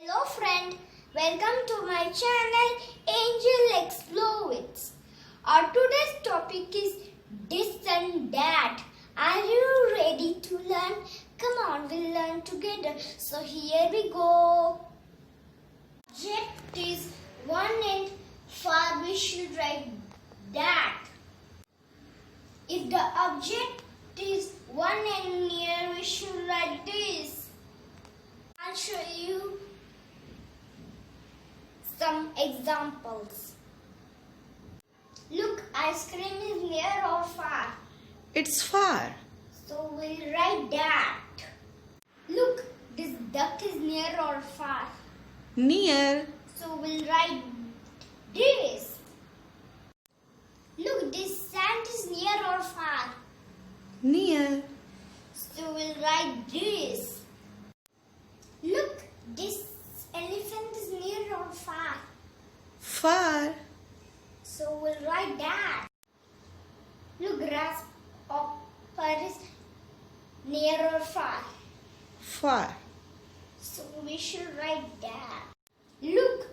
Hello friend, welcome to my channel Angel Explore With. Our today's topic is this and that. Are you ready to learn? Come on, we'll learn together. So here we go. Object is one and far we should write that. If the object is one and near we should write this. I'll show you some examples. Look, ice cream is near or far? It's far. So we'll write that. Look, this duck is near or far? Near. So we'll write this. Look, this sand is near or far? Near. So we'll write this. Look, this elephant is near or far? Far. So we'll write that. Look, grasshopper is near or far? Far. So we should write that. Look,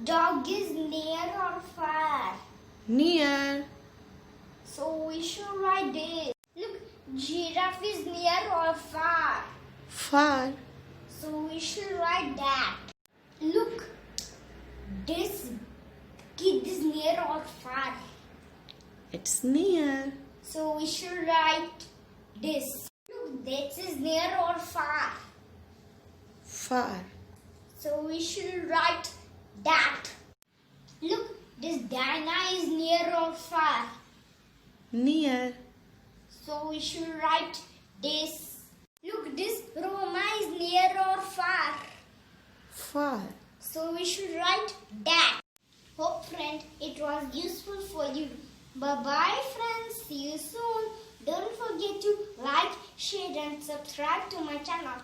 dog is near or far? Near. So we should write this. Look, giraffe is near or far? Far. So we should write that. Look, this kid is near or far? It's near. So we should write this. Look, this is near or far? Far. So we should write that. Look, this Diana is near or far? Near. So we should write this. Look, this Roma is near or far? Far. So we should write that. Hope friend it was useful for you. Bye bye friends. See you soon. Don't forget to like, share and subscribe to my channel.